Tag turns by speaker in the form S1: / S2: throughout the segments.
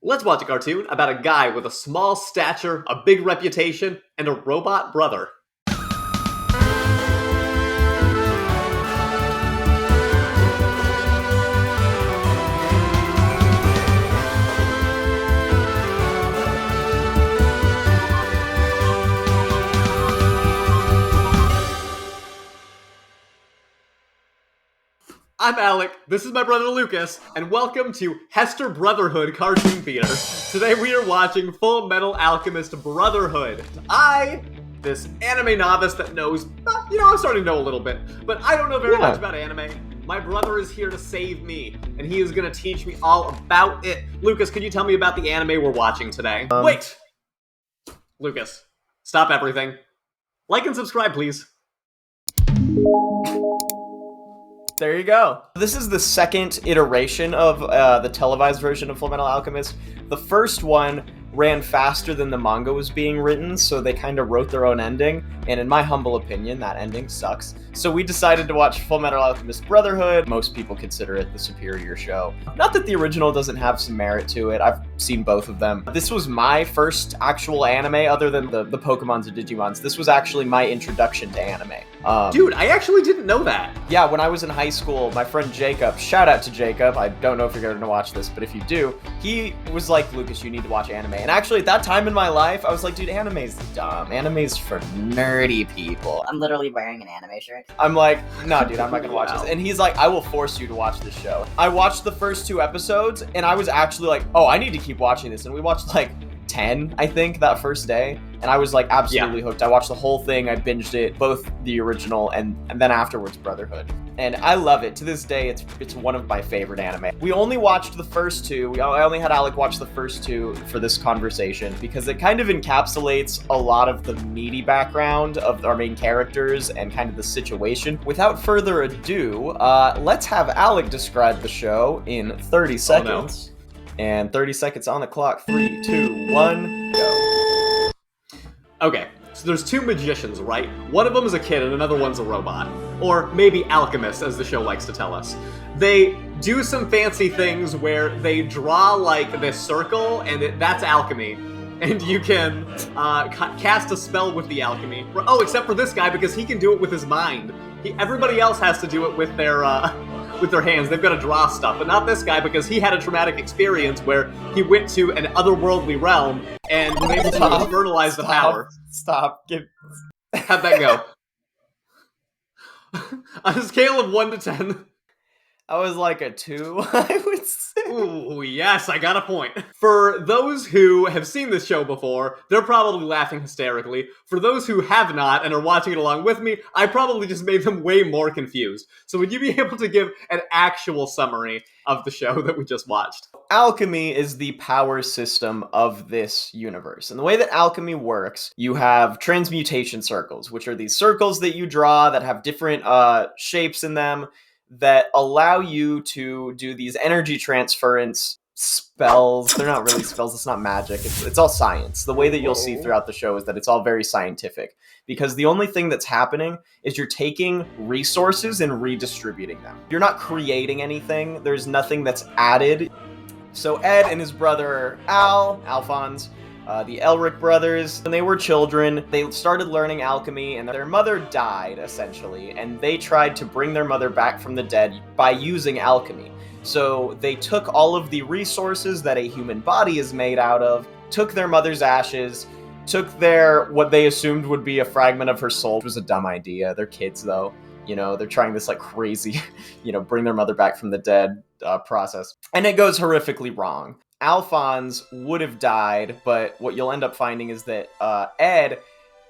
S1: Let's watch a cartoon about a guy with a small stature, a big reputation, and a robot brother. I'm Alec, this is my brother Lucas, and welcome to Hester Brotherhood Cartoon Theater. Today we are watching Fullmetal Alchemist Brotherhood. This anime novice that knows, I'm starting to know a little bit, but I don't know very much about anime. My brother is here to save me, and he is going to teach me all about it. Lucas, can you tell me about the anime we're watching today? Wait! Lucas, stop everything. Like and subscribe, please.
S2: There you go. This is the second iteration of the televised version of Fullmetal Alchemist. The first one ran faster than the manga was being written, so they kind of wrote their own ending, and in my humble opinion, that ending sucks. So we decided to watch Fullmetal Alchemist Brotherhood. Most people consider it the superior show. Not that the original doesn't have some merit to it. I've seen both of them. This was my first actual anime, other than the Pokemons or Digimons. This was actually my introduction to anime.
S1: Dude, I actually didn't know that.
S2: Yeah, when I was in high school, my friend Jacob, shout out to Jacob, I don't know if you're going to watch this, but if you do, he was like, Lucas, you need to watch anime. And actually, at that time in my life, I was like, dude, anime's dumb. Anime's for nerdy people.
S3: I'm literally wearing an anime shirt.
S2: I'm like, no, dude, I'm not gonna watch this. And he's like, I will force you to watch this show. I watched the first 2 episodes, and I was actually like, oh, I need to keep watching this. And we watched like 10, I think, that first day. And I was like absolutely hooked. I watched the whole thing. I binged it, both the original and then afterwards Brotherhood. And I love it. To this day, it's one of my favorite anime. We only watched the first 2. I only had Alec watch the first 2 for this conversation because it kind of encapsulates a lot of the meaty background of our main characters and kind of the situation. Without further ado, let's have Alec describe the show in 30 seconds.
S1: Oh, no.
S2: And 30 seconds on the clock. 3, 2, 1, go.
S1: Okay, so there's 2 magicians, right? One of them is a kid and another one's a robot. Or maybe alchemist, as the show likes to tell us. They do some fancy things where they draw like this circle, and that's alchemy. And you can cast a spell with the alchemy. Oh, except for this guy, because he can do it with his mind. Everybody else has to do it with their hands. They've got to draw stuff, but not this guy, because he had a traumatic experience where he went to an otherworldly realm and was able to internalize the power. How'd that go? On a scale of 1 to 10.
S2: I was like a 2, I would say.
S1: Ooh, yes, I got a point. For those who have seen this show before, they're probably laughing hysterically. For those who have not and are watching it along with me, I probably just made them way more confused. So would you be able to give an actual summary of the show that we just watched?
S2: Alchemy is the power system of this universe. And the way that alchemy works, you have transmutation circles, which are these circles that you draw that have different shapes in them, that allow you to do these energy transference spells. They're not really spells, it's not magic, it's all science. The way that you'll see throughout the show is that it's all very scientific, because the only thing that's happening is you're taking resources and redistributing them. You're not creating anything, there's nothing that's added. So Ed and his brother Alphonse, the Elric brothers, when they were children, they started learning alchemy, and their mother died, essentially, and they tried to bring their mother back from the dead by using alchemy. So they took all of the resources that a human body is made out of, took their mother's ashes, took what they assumed would be a fragment of her soul, which was a dumb idea. They're kids, though. They're trying this like crazy, bring their mother back from the dead process. And it goes horrifically wrong. Alphonse would have died, but what you'll end up finding is that Ed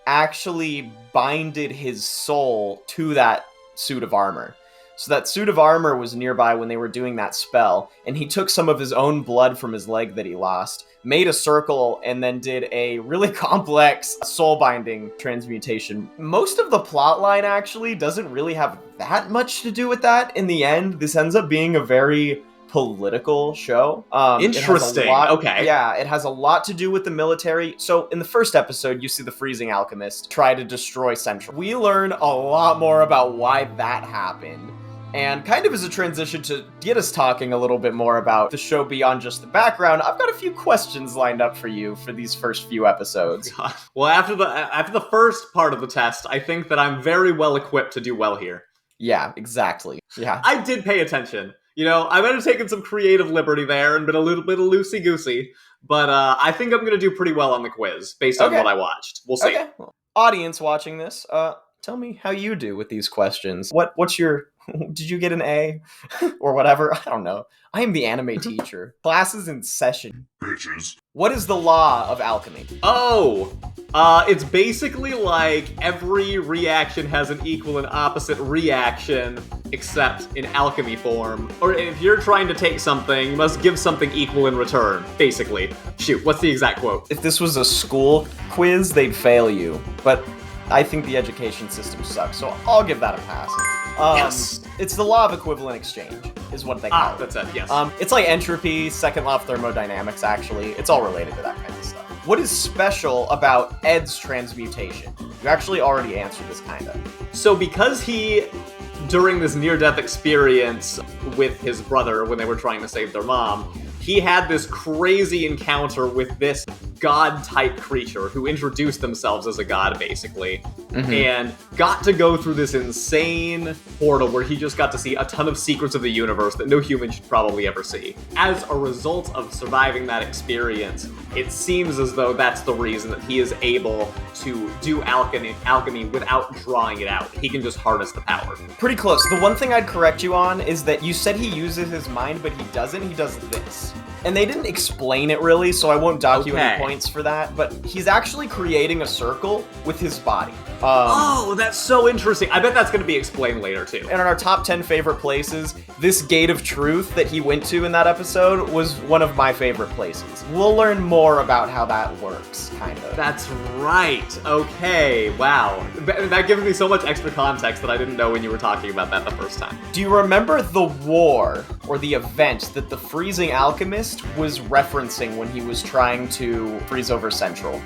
S2: actually binded his soul to that suit of armor. So that suit of armor was nearby when they were doing that spell, and he took some of his own blood from his leg that he lost, made a circle, and then did a really complex soul-binding transmutation. Most of the plotline actually doesn't really have that much to do with that. In the end, this ends up being a very political show.
S1: Interesting. Okay.
S2: Yeah, it has a lot to do with the military. So in the first episode, you see the freezing alchemist try to destroy Central. We learn a lot more about why that happened And kind of as a transition to get us talking a little bit more about the show beyond just the background, I've got a few questions lined up for you for these first few episodes.
S1: Well, after the first part of the test, I think that I'm very well equipped to do well here.
S2: Yeah, exactly. Yeah.
S1: I did pay attention. I might have taken some creative liberty there and been a little bit of loosey-goosey, but I think I'm going to do pretty well on the quiz based on what I watched. We'll see.
S2: Okay. Well, audience watching this, tell me how you do with these questions. What's your... Did you get an A? Or whatever? I don't know. I am the anime teacher. Class is in session.
S3: Bitches.
S2: What is the law of alchemy?
S1: Oh! It's basically like every reaction has an equal and opposite reaction, except in alchemy form. Or if you're trying to take something, you must give something equal in return, basically. Shoot, what's the exact quote?
S2: If this was a school quiz, they'd fail you. But I think the education system sucks, so I'll give that a pass.
S1: Yes!
S2: It's the law of equivalent exchange, is what they call it.
S1: That's it, yes.
S2: It's like entropy, second law of thermodynamics, actually. It's all related to that kind of stuff. What is special about Ed's transmutation? You actually already answered this, kind of.
S1: So because he, during this near-death experience with his brother when they were trying to save their mom, he had this crazy encounter with this god-type creature who introduced themselves as a god, basically, and got to go through this insane portal where he just got to see a ton of secrets of the universe that no human should probably ever see. As a result of surviving that experience, it seems as though that's the reason that he is able to do alchemy without drawing it out. He can just harness the power.
S2: Pretty close. The one thing I'd correct you on is that you said he uses his mind, but he doesn't. He does this. And they didn't explain it really, so I won't dock you any points for that, but he's actually creating a circle with his body.
S1: Oh, that's so interesting. I bet that's going to be explained later, too.
S2: And in our top 10 favorite places, this Gate of Truth that he went to in that episode was one of my favorite places. We'll learn more about how that works, kind of.
S1: That's right. Okay, wow. That gives me so much extra context that I didn't know when you were talking about that the first time.
S2: Do you remember the war, or the event, that the Freezing Alchemist was referencing when he was trying to freeze over Central?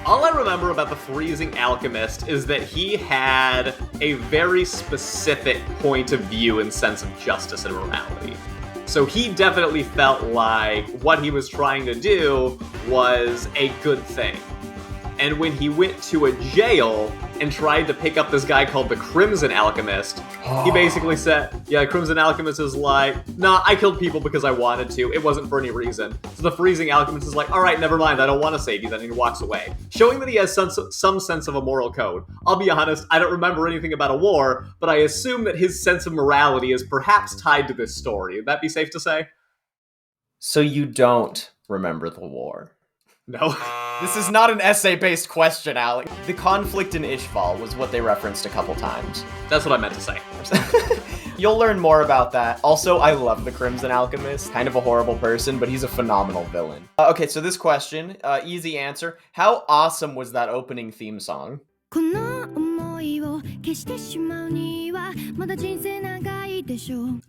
S1: All I remember about the Freezing Alchemist is that he had a very specific point of view and sense of justice and morality. So he definitely felt like what he was trying to do was a good thing. And when he went to a jail and tried to pick up this guy called the Crimson Alchemist, he basically said, yeah, Crimson Alchemist is like, nah, I killed people because I wanted to. It wasn't for any reason. So the Freezing Alchemist is like, all right, never mind, I don't want to save you then, and he walks away. Showing that he has some sense of a moral code. I'll be honest, I don't remember anything about a war, but I assume that his sense of morality is perhaps tied to this story. Would that be safe to say?
S2: So you don't remember the war?
S1: No.
S2: This is not an essay-based question, Alec. The conflict in Ishval was what they referenced a couple times.
S1: That's what I meant to say.
S2: You'll learn more about that. Also, I love the Crimson Alchemist. Kind of a horrible person, but he's a phenomenal villain. Okay, so this question, easy answer. How awesome was that opening theme song?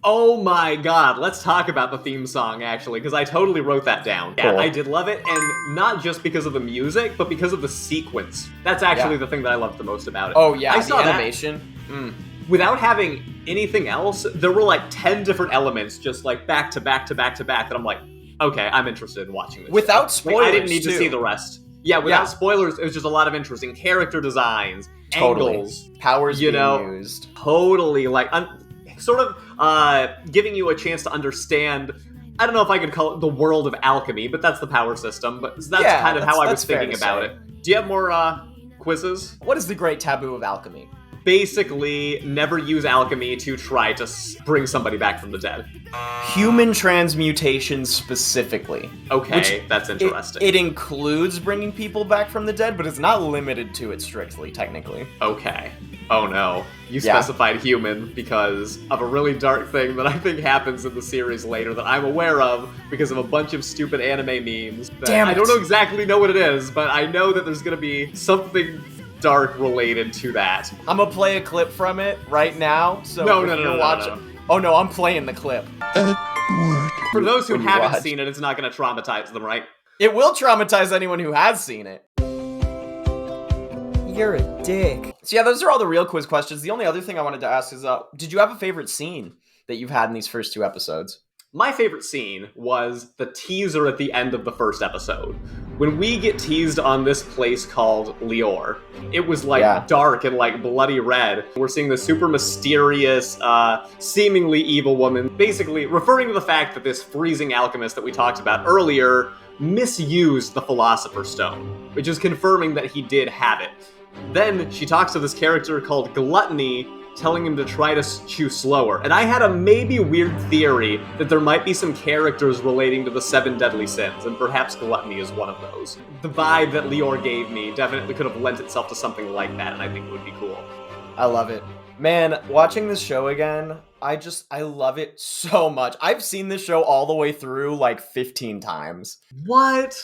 S1: Oh my god, let's talk about the theme song, actually, because I totally wrote that down.
S2: Cool.
S1: Yeah, I did love it, and not just because of the music, but because of the sequence. That's actually the thing that I loved the most about it.
S2: Oh yeah,
S1: I saw
S2: the animation.
S1: Without having anything else, there were like 10 different elements just like back to back to back to back that I'm like, okay, I'm interested in watching this.
S2: Without spoilers,
S1: I didn't need to see the rest. Yeah, without spoilers, it was just a lot of interesting character designs, angles,
S2: powers being used.
S1: Totally, like sort of giving you a chance to understand. I don't know if I could call it the world of alchemy, but that's the power system. But that's kind of how I was thinking about it. Do you have more quizzes?
S2: What is the great taboo of alchemy?
S1: Basically, never use alchemy to try to bring somebody back from the dead.
S2: Human transmutation specifically.
S1: Okay, that's interesting.
S2: It includes bringing people back from the dead, but it's not limited to it strictly, technically.
S1: Okay. Oh no. You specified human because of a really dark thing that I think happens in the series later that I'm aware of because of a bunch of stupid anime memes.
S2: Damn it.
S1: I don't exactly know what it is, but I know that there's gonna be something dark related to that.
S2: I'm gonna play a clip from it right now. So
S1: No.
S2: Oh no, I'm playing the clip.
S1: For those who haven't seen it, it's not gonna traumatize them, right?
S2: It will traumatize anyone who has seen it. You're a dick. So yeah, those are all the real quiz questions. The only other thing I wanted to ask is, did you have a favorite scene that you've had in these first 2 episodes?
S1: My favorite scene was the teaser at the end of the first episode. When we get teased on this place called Lior, it was like dark and like bloody red. We're seeing this super mysterious, seemingly evil woman, basically referring to the fact that this freezing alchemist that we talked about earlier misused the Philosopher's Stone, which is confirming that he did have it. Then she talks to this character called Gluttony, telling him to try to chew slower. And I had a maybe weird theory that there might be some characters relating to the 7 deadly sins, and perhaps gluttony is one of those. The vibe that Lior gave me definitely could have lent itself to something like that, and I think it would be cool.
S2: I love it. Man, watching this show again, I love it so much. I've seen this show all the way through like 15 times.
S1: What?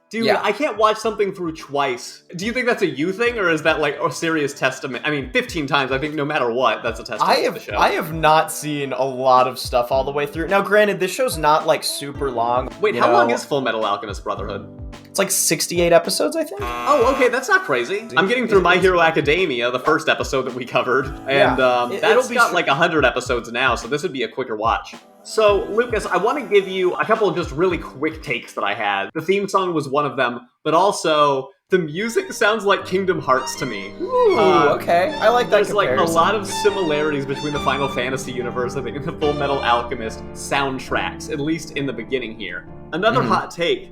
S1: Dude,
S2: yeah.
S1: I can't watch something through twice. Do you think that's a you thing, or is that like a serious testament? I mean, 15 times, I think no matter what, that's a testament to the show.
S2: I have not seen a lot of stuff all the way through. Now, granted, this show's not like super long.
S1: Wait, how long is Fullmetal Alchemist Brotherhood?
S2: It's like 68 episodes, I think.
S1: Oh, okay, that's not crazy. I'm getting through My Hero Academia, the first episode that we covered, and that's got like 100 episodes now, so this would be a quicker watch. So, Lucas, I want to give you a couple of just really quick takes that I had. The theme song was one of them, but also the music sounds like Kingdom Hearts to me.
S2: Ooh, okay. I like that comparison.
S1: There's like a lot of similarities between the Final Fantasy universe, I think, and the Fullmetal Alchemist soundtracks, at least in the beginning here. Another hot take,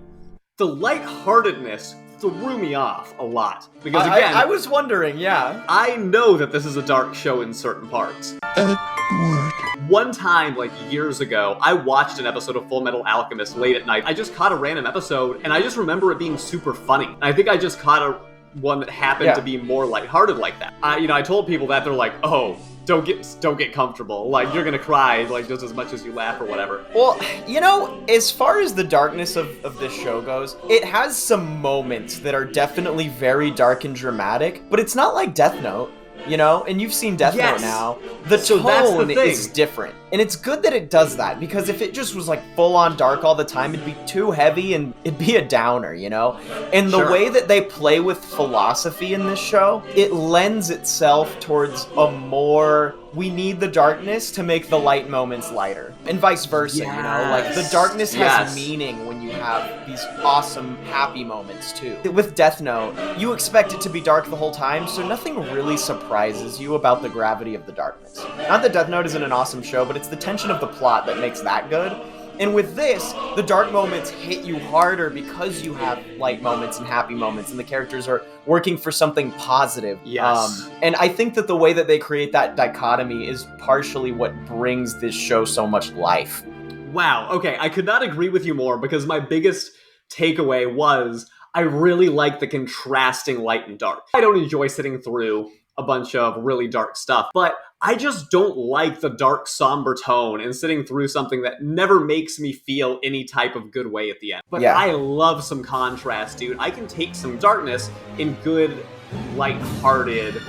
S1: the lightheartedness threw me off a lot. Because again,
S2: I was wondering, yeah.
S1: I know that this is a dark show in certain parts. One time, like years ago, I watched an episode of Fullmetal Alchemist late at night. I just caught a random episode, and I just remember it being super funny. And I think I just caught one that happened to be more lighthearted like that. I told people that, they're like, oh, don't get comfortable. Like, you're gonna cry, like, just as much as you laugh or whatever.
S2: Well, you know, as far as the darkness of this show goes, it has some moments that are definitely very dark and dramatic, but it's not like Death Note. You know, and you've seen Death Note now. The tone is different. And it's good that it does that, because if it just was like full on dark all the time, it'd be too heavy and it'd be a downer, you know? And the way that they play with philosophy in this show, it lends itself towards a more, we need the darkness to make the light moments lighter. And vice versa, you know? Like, the darkness has meaning when you have these awesome, happy moments, too. With Death Note, you expect it to be dark the whole time, so nothing really surprises you about the gravity of the darkness. Not that Death Note isn't an awesome show, but it's the tension of the plot that makes that good. And with this, the dark moments hit you harder because you have light moments and happy moments, and the characters are working for something positive.
S1: Yes.
S2: And I think that the way that they create that dichotomy is partially what brings this show so much life.
S1: Wow, okay, I could not agree with you more, because my biggest takeaway was I really like the contrasting light and dark. I don't enjoy sitting through a bunch of really dark stuff, but I just don't like the dark, somber tone and sitting through something that never makes me feel any type of good way at the end. But I love some contrast, dude. I can take some darkness in good, lighthearted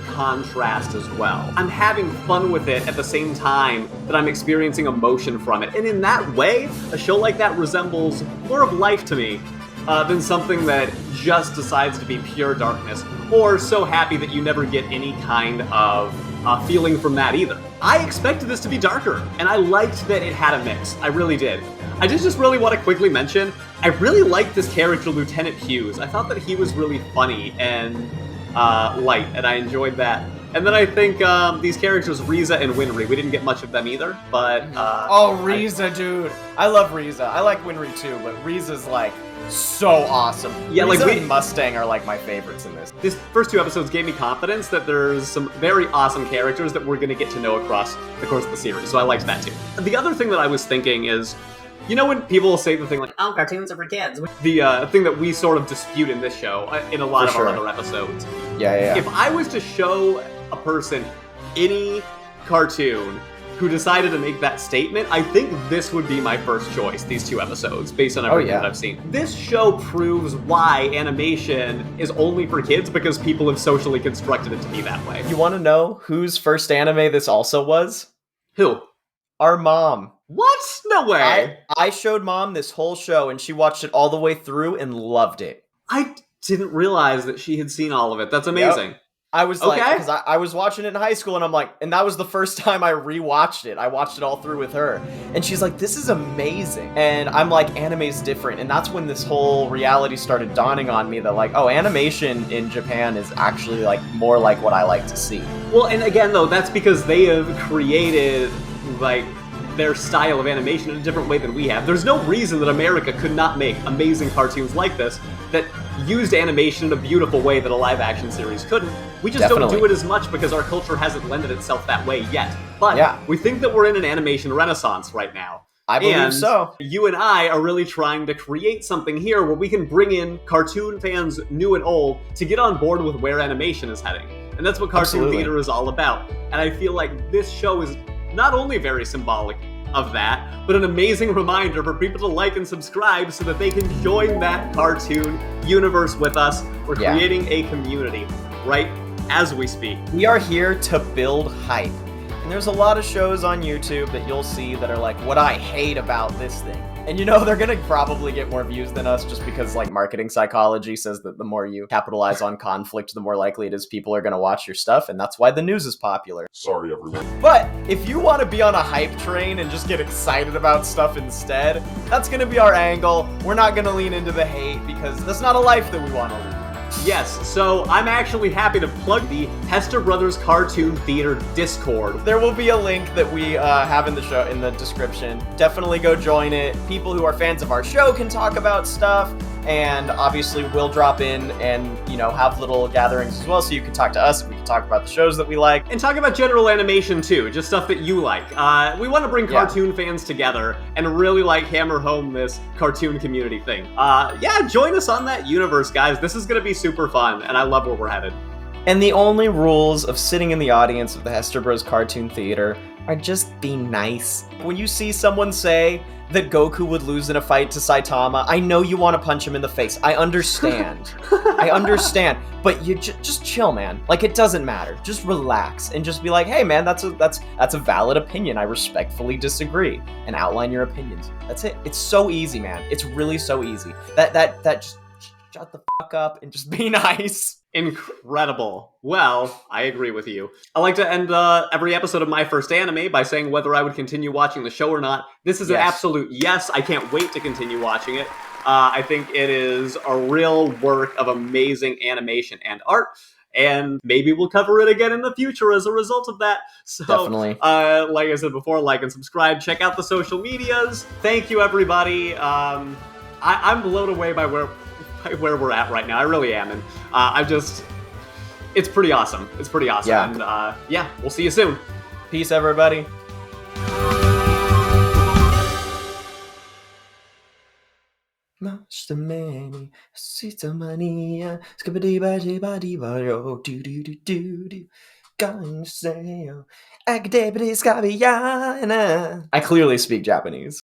S1: contrast as well. I'm having fun with it at the same time that I'm experiencing emotion from it. And in that way, a show like that resembles more of life to me than something that just decides to be pure darkness, or so happy that you never get any kind of feeling from that either. I expected this to be darker, and I liked that it had a mix. I really did. I just really want to quickly mention, I really liked this character, Lieutenant Hughes. I thought that he was really funny and light, and I enjoyed that. And then I think these characters, Riza and Winry, we didn't get much of them either, but...
S2: Riza, dude. I love Riza. I like Winry too, but Riza's like so awesome. Yeah, Riza and Mustang are like my favorites in this.
S1: These first 2 episodes gave me confidence that there's some very awesome characters that we're going to get to know across the course of the series, so I liked that too. The other thing that I was thinking is, you know when people say the thing like, oh, cartoons are for kids? The thing that we sort of dispute in this show, in a lot of our other episodes.
S2: Yeah.
S1: If I was to show a person any cartoon who decided to make that statement, I think this would be my first choice, these 2 episodes, based on everything that I've seen. This show proves why animation is only for kids, because people have socially constructed it to be that way.
S2: You want to know whose first anime this also was?
S1: Who?
S2: Our mom.
S1: What? No way.
S2: I showed Mom this whole show, and she watched it all the way through and loved it.
S1: I didn't realize that she had seen all of it. That's amazing.
S2: Yep. I was like,
S1: Okay.
S2: because I was watching it in high school, and I'm like, and that was the first time I rewatched it. I watched it all through with her, and she's like, this is amazing. And I'm like, anime's different. And that's when this whole reality started dawning on me that, like, oh, animation in Japan is actually, like, more like what I like to see.
S1: Well, and again, though, that's because they have created, like, their style of animation in a different way than we have. There's no reason that America could not make amazing cartoons like this that used animation in a beautiful way that a live-action series couldn't. We just don't do it as much because our culture hasn't lended itself that way yet. But we think that we're in an animation renaissance right now.
S2: I believe so.
S1: You and I are really trying to create something here where we can bring in cartoon fans, new and old, to get on board with where animation is heading. And that's what cartoon theater is all about. And I feel like this show is not only very symbolic of that, but an amazing reminder for people to like and subscribe so that they can join that cartoon universe with us. We're creating a community right as we speak.
S2: We are here to build hype. And there's a lot of shows on YouTube that you'll see that are like, what I hate about this thing. And you know, they're gonna probably get more views than us just because, like, marketing psychology says that the more you capitalize on conflict, the more likely it is people are gonna watch your stuff, and that's why the news is popular.
S3: Sorry, everyone.
S2: But if you want to be on a hype train and just get excited about stuff instead, that's gonna be our angle. We're not gonna lean into the hate because that's not a life that we want to live.
S1: Yes, so I'm actually happy to plug the Hester Bros Cartoon Theater Discord.
S2: There will be a link that we have in the show in the description. Definitely go join it. People who are fans of our show can talk about stuff, and obviously we'll drop in and, you know, have little gatherings as well, so you can talk to us and we can talk about the shows that we like.
S1: And talk about general animation too, just stuff that you like. We want to bring cartoon fans together and really, like, hammer home this cartoon community thing. Join us on that universe, guys. This is going to be super fun, and I love where we're headed.
S2: And the only rules of sitting in the audience of the Hester Bros Cartoon Theater are just be nice. When you see someone say that Goku would lose in a fight to Saitama, I know you want to punch him in the face. I understand. I understand. But you just chill, man. Like, it doesn't matter. Just relax and just be like, hey, man, that's a valid opinion. I respectfully disagree. And outline your opinions. That's it. It's so easy, man. It's really so easy. That just shut the fuck up and just be nice.
S1: Incredible. Well, I agree with you. I like to end every episode of My First Anime by saying whether I would continue watching the show or not. This is an absolute yes. I can't wait to continue watching it. I think it is a real work of amazing animation and art, and maybe we'll cover it again in the future as a result of that. So,
S2: definitely.
S1: Like I said before, like and subscribe. Check out the social medias. Thank you, everybody. I'm blown away by where we're at right now. I really am, and it's pretty awesome. It's pretty awesome.
S2: Yeah.
S1: And we'll see you soon.
S2: Peace, everybody. Master Manny, Sita Mania, Skibbity Baji Badi Bayo, do do do do do, Gun Sayo, Agdebity Scabiana. I clearly speak Japanese.